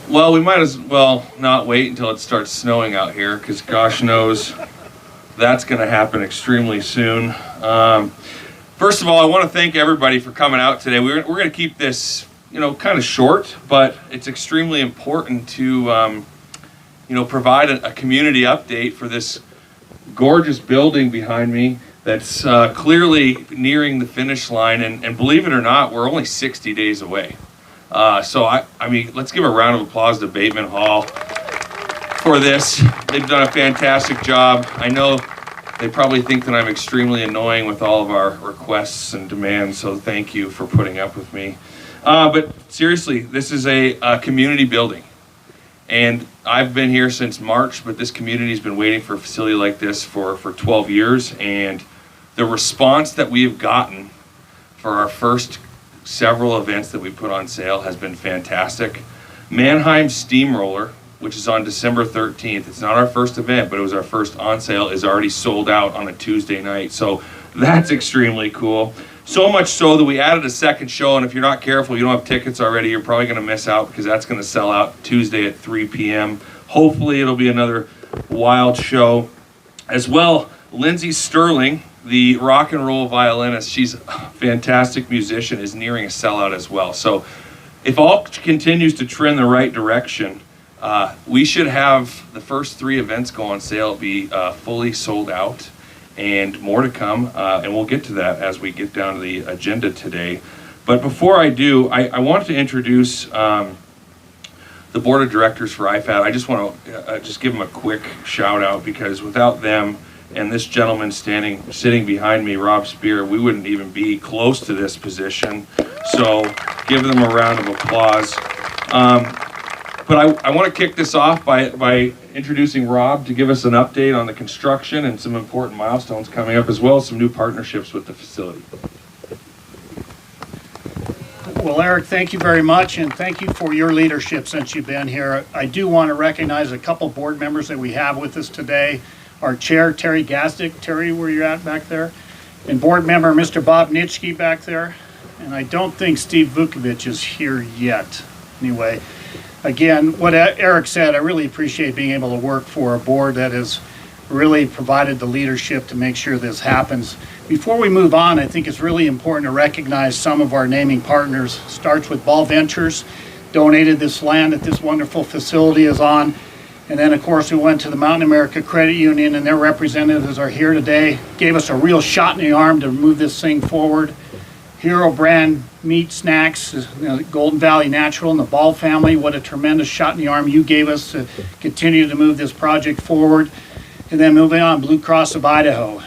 Well, we might as well not wait until it starts snowing out here, because gosh knows that's going to happen extremely soon. First of all, I want to thank everybody for coming out today. We're going to keep this, kind of short, but it's extremely important to, provide a community update for this gorgeous building behind me that's clearly nearing the finish line. And believe it or not, we're only 60 days away. So I mean, let's give a round of applause to Bateman Hall for this. They've done a fantastic job. I know they probably think that I'm extremely annoying with all of our requests and demands, so thank you for putting up with me. But seriously, this is a community building. And I've been here since March, but this community's been waiting for a facility like this for 12 years. And the response that we have gotten for our first several events that we put on sale has been fantastic. Mannheim Steamroller, which is on December 13th. It's not our first event, but it was our first on sale, is already sold out on a Tuesday night. So that's extremely cool. So much so that we added a second show, and if you're not careful, you don't have tickets already, you're probably going to miss out, because that's going to sell out Tuesday at 3 p.m. Hopefully it'll be another wild show. As well, Lindsay Sterling, the rock and roll violinist, she's a fantastic musician, is nearing a sellout as well. So if all continues to trend the right direction, we should have the first 3 events go on sale be fully sold out, and more to come, and we'll get to that as we get down to the agenda today. But before I do, I want to introduce the board of directors for IFAD. I just want to just give them a quick shout out, because without them and this gentleman sitting behind me, Rob Spear, we wouldn't even be close to this position. So give them a round of applause. But I want to kick this off by introducing Rob to give us an update on the construction and some important milestones coming up, as well as some new partnerships with the facility. Well, Eric, thank you very much, and thank you for your leadership since you've been here. I do want to recognize a couple board members that we have with us today. Our chair, Terry Gasdick. Terry, where you at back there? And board member, Mr. Bob Nitschke back there. And I don't think Steve Vukovic is here yet. Anyway, again, what Eric said, I really appreciate being able to work for a board that has really provided the leadership to make sure this happens. Before we move on, I think it's really important to recognize some of our naming partners. Starts with Ball Ventures, donated this land that this wonderful facility is on. And then, of course, we went to the Mountain America Credit Union, and their representatives are here today. Gave us a real shot in the arm to move this thing forward. Hero Brand Meat Snacks, Golden Valley Natural, and the Ball family. What a tremendous shot in the arm you gave us to continue to move this project forward. And then moving on, Blue Cross of Idaho.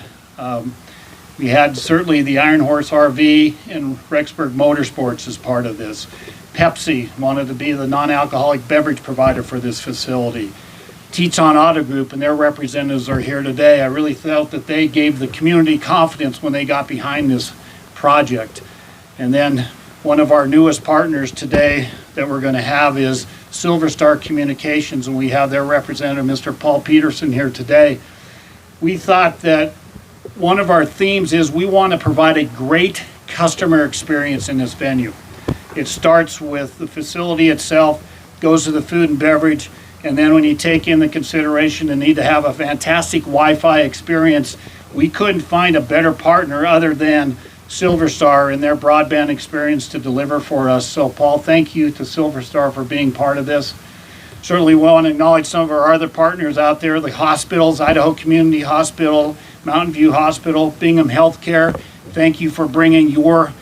We had certainly the Iron Horse RV and Rexburg Motorsports as part of this. Pepsi wanted to be the non-alcoholic beverage provider for this facility. Teton Auto Group and their representatives are here today. I really felt that they gave the community confidence when they got behind this project. And then one of our newest partners today that we're going to have is Silver Star Communications, and we have their representative, Mr. Paul Peterson, here today. We thought that one of our themes is we want to provide a great customer experience in this venue. It starts with the facility itself, goes to the food and beverage, and then when you take in the consideration the need to have a fantastic Wi-Fi experience, we couldn't find a better partner other than Silver Star and their broadband experience to deliver for us. So Paul, thank you to Silver Star for being part of this. Certainly we want to acknowledge some of our other partners out there, the hospitals, Idaho Community Hospital, Mountain View Hospital, Bingham Healthcare. Thank you for bringing your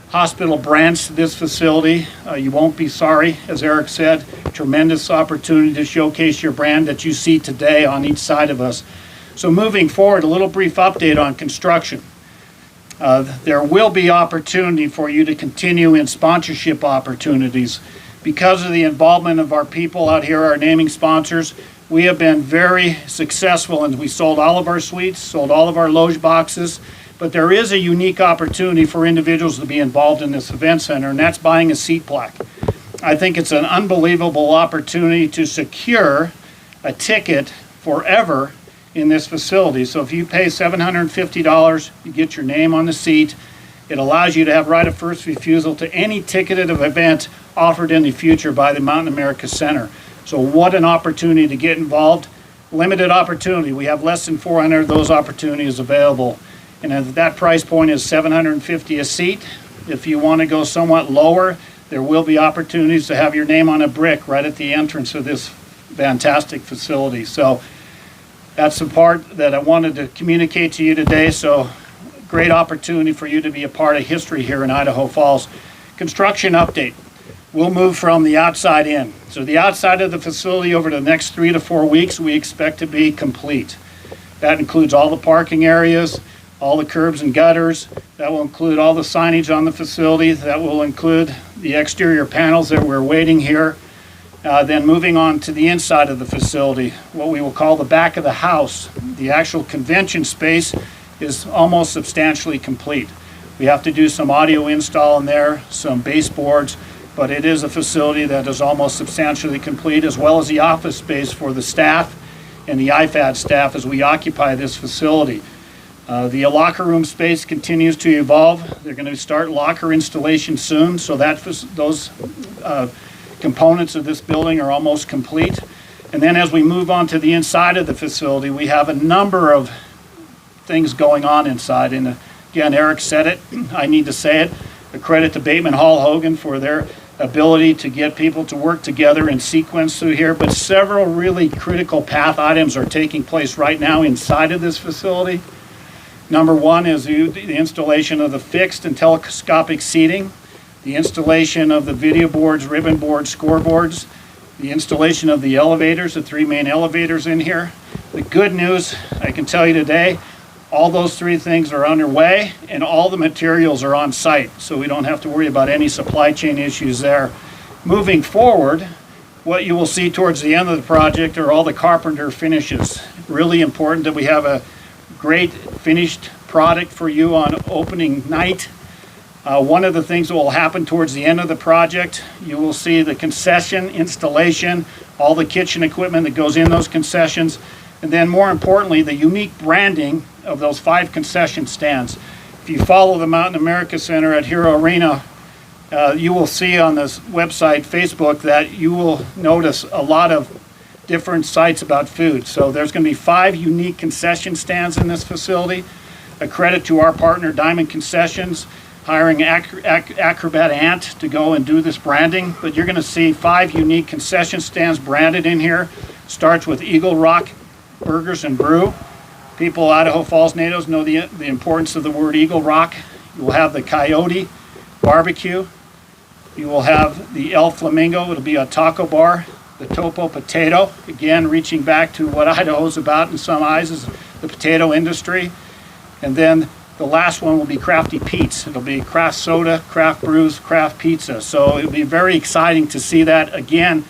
hospital brands to this facility. You won't be sorry, as Eric said. Tremendous opportunity to showcase your brand that you see today on each side of us. So moving forward, a little brief update on construction. There will be opportunity for you to continue in sponsorship opportunities. Because of the involvement of our people out here, our naming sponsors, we have been very successful, and we sold all of our suites, sold all of our loge boxes, but there is a unique opportunity for individuals to be involved in this event center, and that's buying a seat plaque. I think it's an unbelievable opportunity to secure a ticket forever in this facility. So if you pay $750, you get your name on the seat. It allows you to have right of first refusal to any ticketed event offered in the future by the Mountain America Center. So what an opportunity to get involved. Limited opportunity. We have less than 400 of those opportunities available. And that price point is $750 a seat. If you want to go somewhat lower, there will be opportunities to have your name on a brick right at the entrance of this fantastic facility. So that's the part that I wanted to communicate to you today. So great opportunity for you to be a part of history here in Idaho Falls. Construction update. We'll move from the outside in. So the outside of the facility over the next 3 to 4 weeks, we expect to be complete. That includes all the parking areas, all the curbs and gutters. That will include all the signage on the facility. That will include the exterior panels that we're waiting here. Then moving on to the inside of the facility, what we will call the back of the house. The actual convention space is almost substantially complete. We have to do some audio install in there, some baseboards, but it is a facility that is almost substantially complete, as well as the office space for the staff and the IFAD staff as we occupy this facility. The locker room space continues to evolve. They're going to start locker installation soon, so that those components of this building are almost complete. And then as we move on to the inside of the facility, we have a number of things going on inside. And again, Eric said it, I need to say it, a credit to Bateman Hall Hogan for their ability to get people to work together in sequence through here. But several really critical path items are taking place right now inside of this facility. Number one is the installation of the fixed and telescopic seating, the installation of the video boards, ribbon boards, scoreboards, the installation of the elevators, the 3 main elevators in here. The good news I can tell you today, all those 3 things are underway and all the materials are on site, so we don't have to worry about any supply chain issues there. Moving forward, what you will see towards the end of the project are all the carpenter finishes. Really important that we have a great finished product for you on opening night. One of the things that will happen towards the end of the project, you will see the concession installation, all the kitchen equipment that goes in those concessions, and then more importantly, the unique branding of those 5 concession stands. If you follow the Mountain America Center at Hero Arena, you will see on this website, Facebook, that you will notice a lot of different sites about food. So there's going to be 5 unique concession stands in this facility. A credit to our partner, Diamond Concessions, hiring Acrobat Ant to go and do this branding. But you're going to see 5 unique concession stands branded in here. Starts with Eagle Rock Burgers and Brew. People, Idaho Falls natives, know the importance of the word Eagle Rock. You will have the Coyote Barbecue. You will have the El Flamingo. It'll be a taco bar. The Topo Potato, again reaching back to what Idaho's about in some eyes, is the potato industry. And then the last one will be Crafty Pete's. It'll be craft soda, craft brews, craft pizza. So it'll be very exciting to see that, again,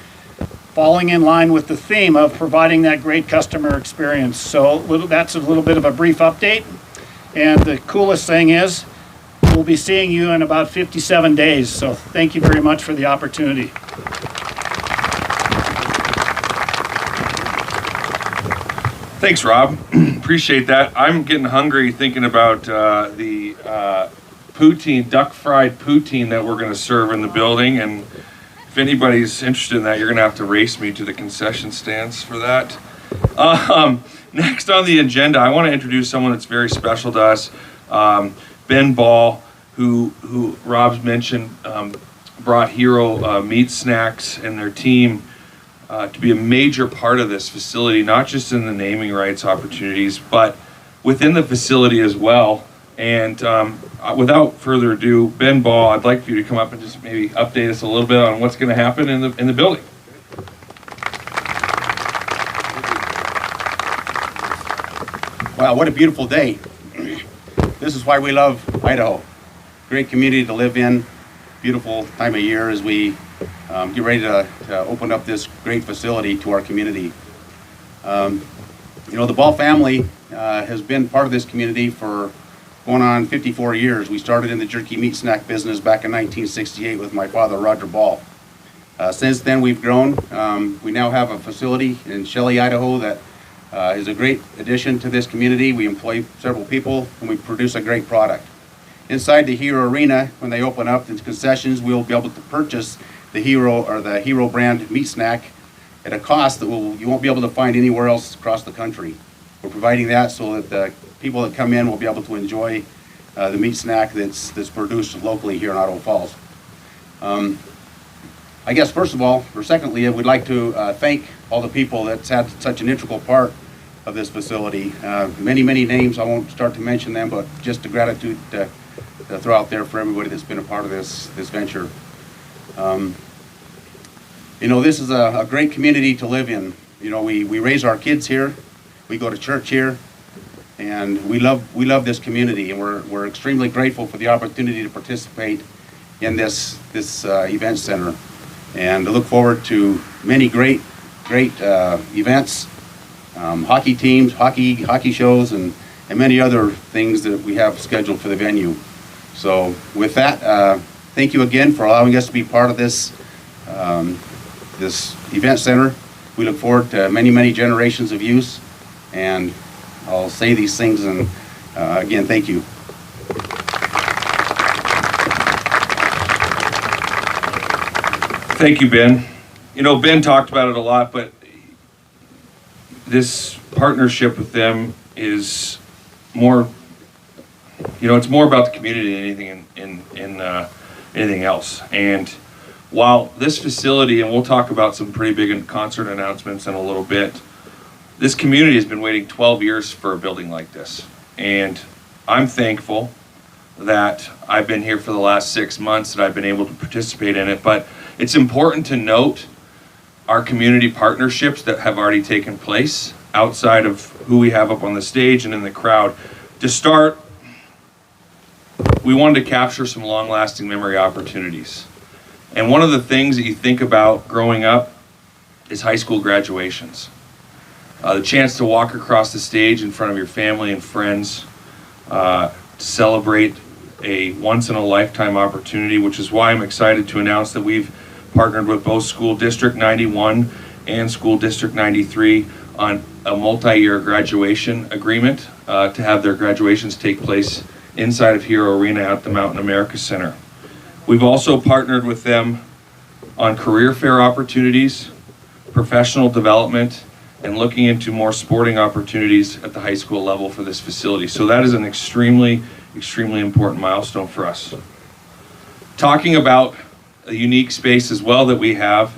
falling in line with the theme of providing that great customer experience. So that's a little bit of a brief update. And the coolest thing is, we'll be seeing you in about 57 days. So thank you very much for the opportunity. Thanks, Rob. Appreciate that. I'm getting hungry thinking about the poutine, duck fried poutine that we're going to serve in the building. And if anybody's interested in that, you're going to have to race me to the concession stands for that. Next on the agenda, I want to introduce someone that's very special to us. Ben Ball, who Rob's mentioned, brought Hero Meat Snacks and their team to be a major part of this facility, not just in the naming rights opportunities, but within the facility as well. And without further ado, Ben Ball, I'd like for you to come up and just maybe update us a little bit on what's going to happen in the building. Wow, what a beautiful day. this is why we love Idaho. Great community to live in, beautiful time of year as we get ready to open up this great facility to our community. You know, the Ball family has been part of this community for going on 54 years. We started in the jerky meat snack business back in 1968 with my father, Roger Ball. Since then, we've grown. We now have a facility in Shelley, Idaho that is a great addition to this community. We employ several people and we produce a great product. Inside the Hero Arena, when they open up the concessions, we'll be able to purchase the Hero brand meat snack at a cost that you won't be able to find anywhere else across the country. We're providing that so that the people that come in will be able to enjoy the meat snack that's produced locally here in Idaho Falls. I guess first of all, or secondly, I would like to thank all the people that's had such an integral part of this facility. Many names, I won't start to mention them, but just a gratitude to throw out there for everybody that's been a part of this venture. You know, this is a great community to live in. You know, we raise our kids here, we go to church here, and we love this community, and we're extremely grateful for the opportunity to participate in this event center. And I look forward to many great events, hockey teams, hockey shows, and many other things that we have scheduled for the venue. So with that, thank you again for allowing us to be part of this event center. We look forward to many generations of use, and I'll say these things, and again, thank you. Thank you, Ben. You know, Ben talked about it a lot, but this partnership with them is more, you know, it's more about the community than anything else. And while this facility, and we'll talk about some pretty big concert announcements in a little bit, this community has been waiting 12 years for a building like this. And I'm thankful that I've been here for the last 6 months, that I've been able to participate in it. But it's important to note our community partnerships that have already taken place outside of who we have up on the stage and in the crowd. To start, we wanted to capture some long-lasting memory opportunities. And one of the things that you think about growing up is high school graduations. The chance to walk across the stage in front of your family and friends, to celebrate a once-in-a-lifetime opportunity, which is why I'm excited to announce that we've partnered with both School District 91 and School District 93 on a multi-year graduation agreement to have their graduations take place inside of Hero Arena at the Mountain America Center. We've also partnered with them on career fair opportunities, professional development, and looking into more sporting opportunities at the high school level for this facility. So that is an extremely important milestone for us. Talking about a unique space as well that we have,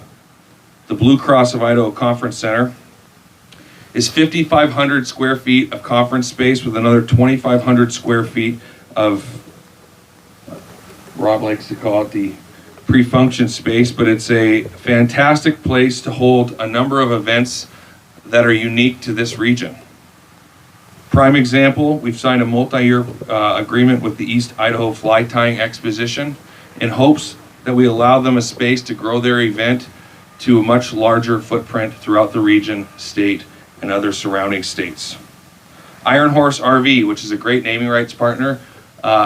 the Blue Cross of Idaho Conference Center is 5,500 square feet of conference space with another 2,500 square feet of, Rob likes to call it the pre-function space, but it's a fantastic place to hold a number of events that are unique to this region. Prime example, we've signed a multi-year agreement with the East Idaho Fly Tying Exposition in hopes that we allow them a space to grow their event to a much larger footprint throughout the region, state, and other surrounding states. Iron Horse RV, which is a great naming rights partner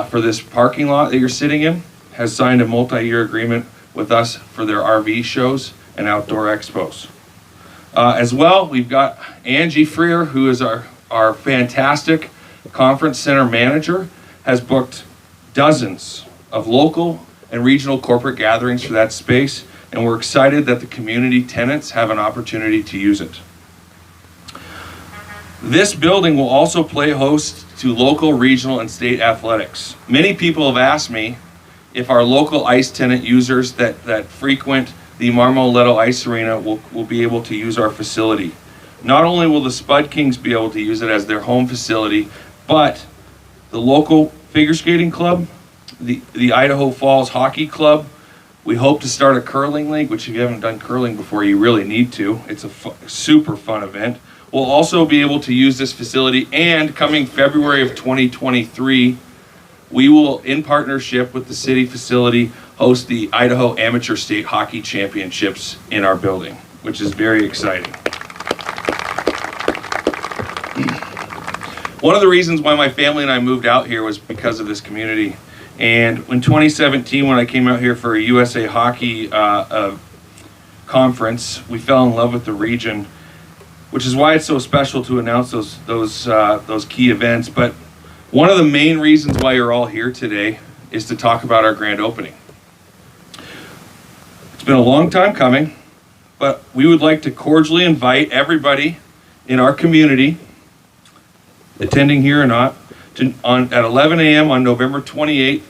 for this parking lot that you're sitting in, has signed a multi-year agreement with us for their RV shows and outdoor expos. As well, we've got Angie Freer, who is our fantastic conference center manager, has booked dozens of local and regional corporate gatherings for that space, and we're excited that the community tenants have an opportunity to use it. This building will also play host to local, regional, and state athletics. Many people have asked me if our local ice tenant users that frequent the Marmoleto Ice Arena will be able to use our facility. Not only will the Spud Kings be able to use it as their home facility, but the local figure skating club, the Idaho Falls Hockey Club, we hope to start a curling league, which if you haven't done curling before, you really need to. It's a super fun event. We'll also be able to use this facility, and coming February of 2023, we will, in partnership with the city facility, host the Idaho Amateur State Hockey Championships in our building, which is very exciting. One of the reasons why my family and I moved out here was because of this community. And in 2017, when I came out here for a USA Hockey conference, we fell in love with the region, which is why it's so special to announce those key events. But one of the main reasons why you're all here today is to talk about our grand opening. It's been a long time coming, but we would like to cordially invite everybody in our community, attending here or not, at 11 a.m. on November 28th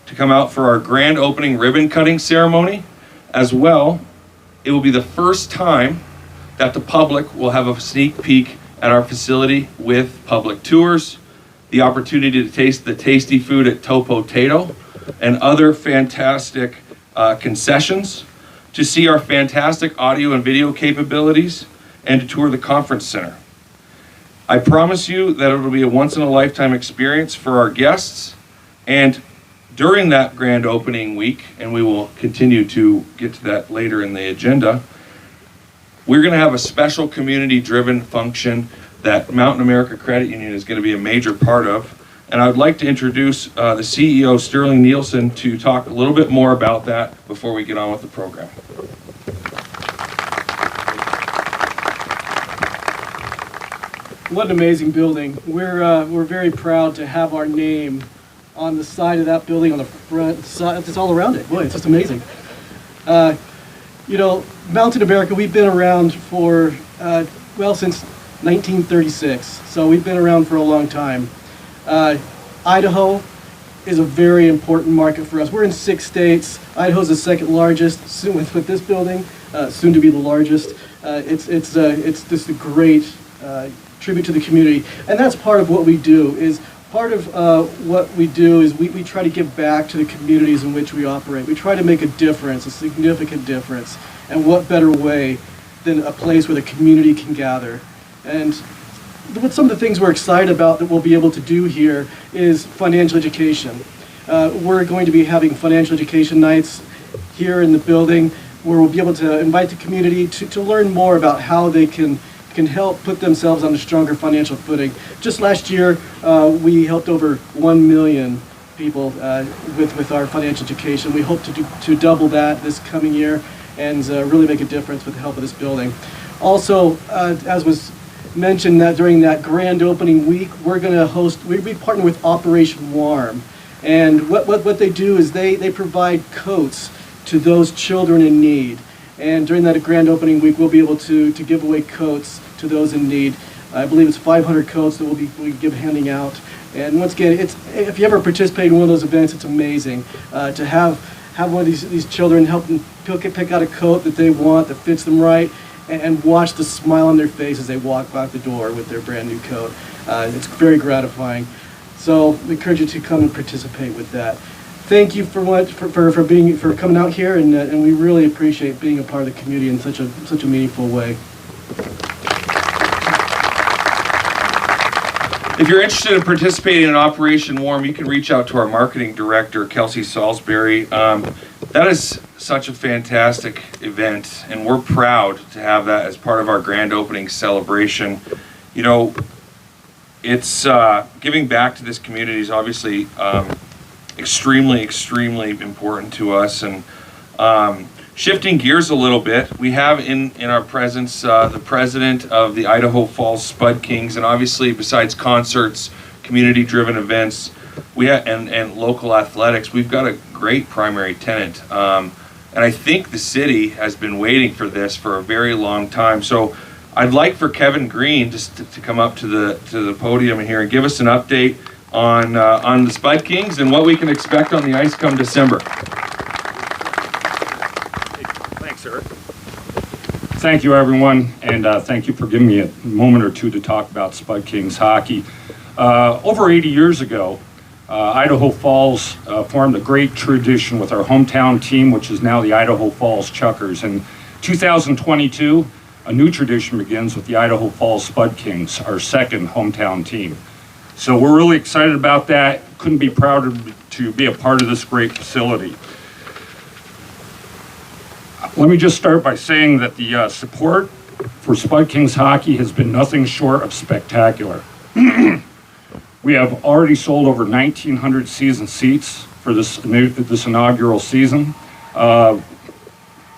to come out for our grand opening ribbon cutting ceremony. As well, it will be the first time that the public will have a sneak peek at our facility with public tours, the opportunity to taste the tasty food at Topotato and other fantastic concessions, to see our fantastic audio and video capabilities, and to tour the conference center. I promise you that it will be a once-in-a-lifetime experience for our guests, and during that grand opening week, and we will continue to get to that later in the agenda, we're going to have a special community-driven function that Mountain America Credit Union is going to be a major part of. And I would like to introduce the CEO, Sterling Nielsen, to talk a little bit more about that before we get on with the program. What an amazing building. We're very proud to have our name on the side of that building, on the front side. It's all around it. Boy, it's just amazing. You know, Mountain America, we've been around for, since 1936. So we've been around for a long time. Idaho is a very important market for us. We're in 6 states. Idaho's the second largest, soon with this building, soon to be the largest. It's just a great tribute to the community, and that's part of what we do. We try to give back to the communities in which we operate. We try to make a difference, a significant difference, and what better way than a place where the community can gather. And what some of the things we're excited about that we'll be able to do here is financial education. We're going to be having financial education nights here in the building, where we'll be able to invite the community to learn more about how they can help put themselves on a stronger financial footing. Just last year, we helped over 1 million people with our financial education. We hope to double that this coming year and really make a difference with the help of this building. Also, as was mentioned, that during that grand opening week, we partner with Operation Warm. And what they do is they provide coats to those children in need. And during that grand opening week, we'll be able to give away coats to those in need. I believe it's 500 coats that we'll be handing out. And once again, if you ever participate in one of those events, it's amazing to have one of these children help them pick out a coat that they want, that fits them right, and watch the smile on their face as they walk out the door with their brand new coat. It's very gratifying. So I encourage you to come and participate with that. Thank you for coming out here, and we really appreciate being a part of the community in such a meaningful way. If you're interested in participating in Operation Warm, you can reach out to our marketing director, Kelsey Salisbury. That is such a fantastic event, and we're proud to have that as part of our grand opening celebration. You know, it's giving back to this community is obviously extremely important to us. And shifting gears a little bit, we have in our presence the president of the Idaho Falls Spud Kings, and obviously besides concerts, community-driven events, we have and local athletics, we've got a great primary tenant. And I think the city has been waiting for this for a very long time. So I'd like for Kevin Green just to come up to the podium here and give us an update on the Spud Kings and what we can expect on the ice come December. Thanks, Eric. Thank you, everyone, and thank you for giving me a moment or two to talk about Spud Kings hockey. Over 80 years ago, Idaho Falls formed a great tradition with our hometown team, which is now the Idaho Falls Chuckers. In 2022, a new tradition begins with the Idaho Falls Spud Kings, our second hometown team. So we're really excited about that. couldn't be prouder to be a part of this great facility. Let me just start by saying that the support for Spud Kings hockey has been nothing short of spectacular. We have already sold over 1,900 season seats for this inaugural season. The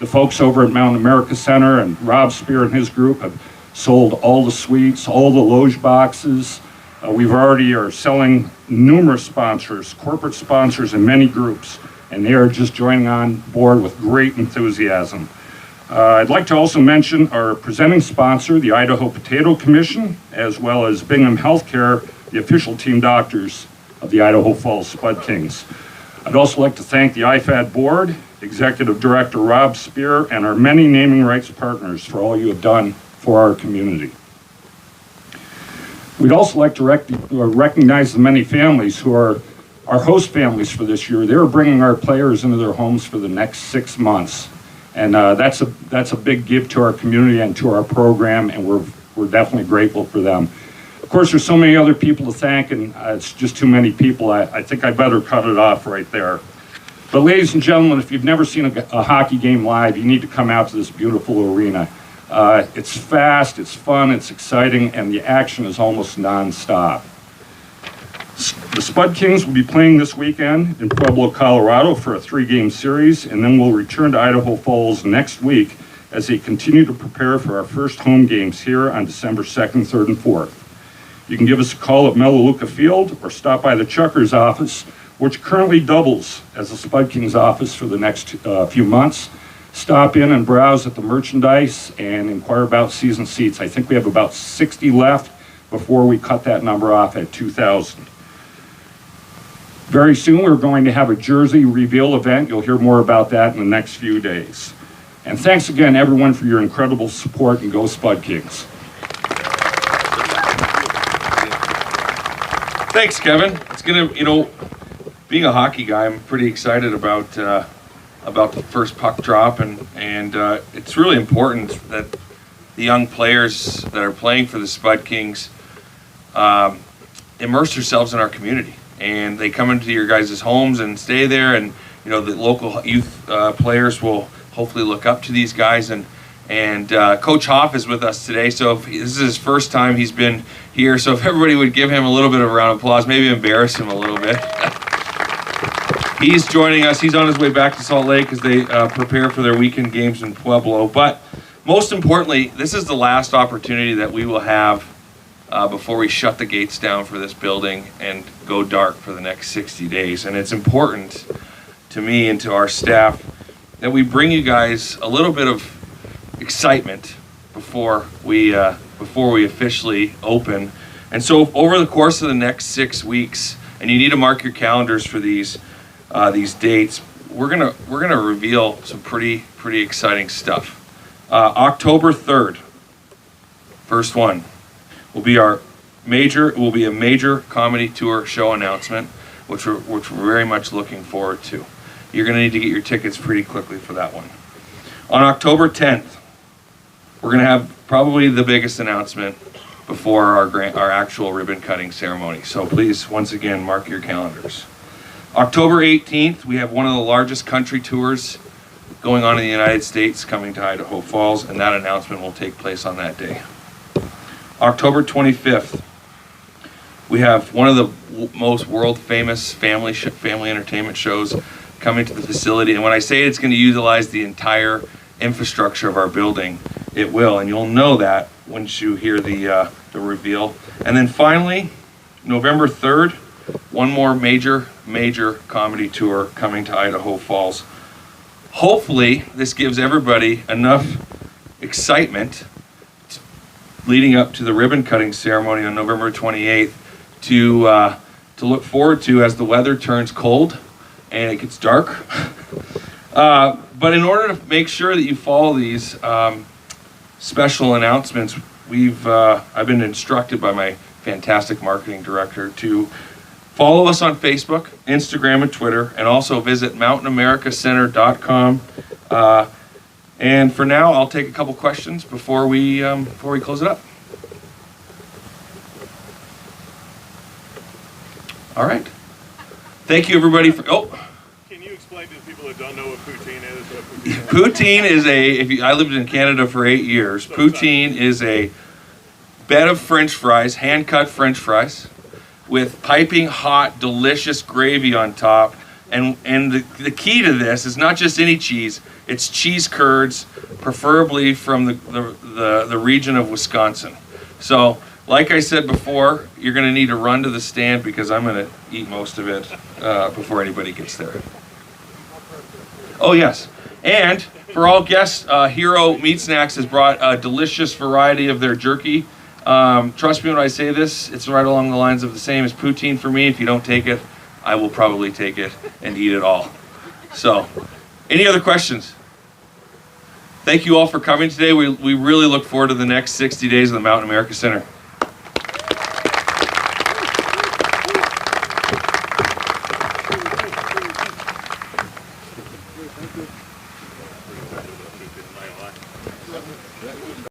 folks over at Mountain America Center and Rob Spear and his group have sold all the suites, all the loge boxes. We've already are selling numerous sponsors, corporate sponsors in many groups, and they are just joining on board with great enthusiasm. I'd like to also mention our presenting sponsor, the Idaho Potato Commission, as well as Bingham Healthcare, the official team doctors of the Idaho Falls Spud Kings. I'd also like to thank the IFAD board, Executive Director Rob Spear, and our many naming rights partners for all you have done for our community. We'd also like to recognize the many families who are our host families for this year. They're bringing our players into their homes for the next 6 months. And that's a big gift to our community and to our program, and we're definitely grateful for them. Of course, there's so many other people to thank, and it's just too many people. I think I better cut it off right there. But ladies and gentlemen, if you've never seen a hockey game live, you need to come out to this beautiful arena. It's fast, it's fun, it's exciting, and the action is almost nonstop. The Spud Kings will be playing this weekend in Pueblo, Colorado for a 3-game series, and then we'll return to Idaho Falls next week as they continue to prepare for our first home games here on December 2nd, 3rd, and 4th. You can give us a call at Melaleuca Field or stop by the Chuckers office, which currently doubles as the Spud Kings office for the next few months. Stop in and browse at the merchandise and inquire about season seats. I think we have about 60 left before we cut that number off at 2,000. Very soon, we're going to have a jersey reveal event. You'll hear more about that in the next few days. And thanks again, everyone, for your incredible support, and go Spud Kings. Thanks, Kevin. It's gonna, being a hockey guy, I'm pretty excited about the first puck drop, and it's really important that the young players that are playing for the Spud Kings immerse themselves in our community. And they come into your guys' homes and stay there, and the local youth players will hopefully look up to these guys. And Coach Hoff is with us today, so this is his first time he's been here. So if everybody would give him a little bit of a round of applause, maybe embarrass him a little bit. He's joining us. He's on his way back to Salt Lake as they prepare for their weekend games in Pueblo. But most importantly, this is the last opportunity that we will have before we shut the gates down for this building and go dark for the next 60 days. And it's important to me and to our staff that we bring you guys a little bit of excitement before we officially open. And so over the course of the next 6 weeks, and you need to mark your calendars for these dates, we're gonna reveal some pretty exciting stuff. October 3rd, first one, will be a major comedy tour show announcement, which we're very much looking forward to. You're going to need to get your tickets pretty quickly for that one. On October 10th, we're going to have probably the biggest announcement before our actual ribbon cutting ceremony. So please, once again, mark your calendars. October 18th, we have one of the largest country tours going on in the United States coming to Idaho Falls, and that announcement will take place on that day. October 25th, we have one of the most world famous family entertainment shows coming to the facility. And when I say it's going to utilize the entire infrastructure of our building, it will. And you'll know that once you hear the reveal. And then finally, November 3rd, one more major comedy tour coming to Idaho Falls. Hopefully, this gives everybody enough excitement leading up to the ribbon cutting ceremony on November 28th to look forward to as the weather turns cold and it gets dark. But in order to make sure that you follow these special announcements, I've been instructed by my fantastic marketing director to follow us on Facebook, Instagram, and Twitter, and also visit mountainamericacenter.com. And for now, I'll take a couple questions before we close it up. All right. Thank you, everybody, for, Can you explain to the people that don't know what poutine is? Poutine is I lived in Canada for 8 years. Poutine is a bed of French fries, hand-cut French fries, with piping hot, delicious gravy on top. And the key to this is not just any cheese, it's cheese curds, preferably from the region of Wisconsin. So, like I said before, you're gonna need to run to the stand because I'm gonna eat most of it before anybody gets there. Oh yes, and for all guests, Hero Meat Snacks has brought a delicious variety of their jerky. Trust me when I say this, it's right along the lines of the same as poutine for me. If you don't take it, I will probably take it and eat it all. So, any other questions? Thank you all for coming today. We really look forward to the next 60 days of the Mountain America Center.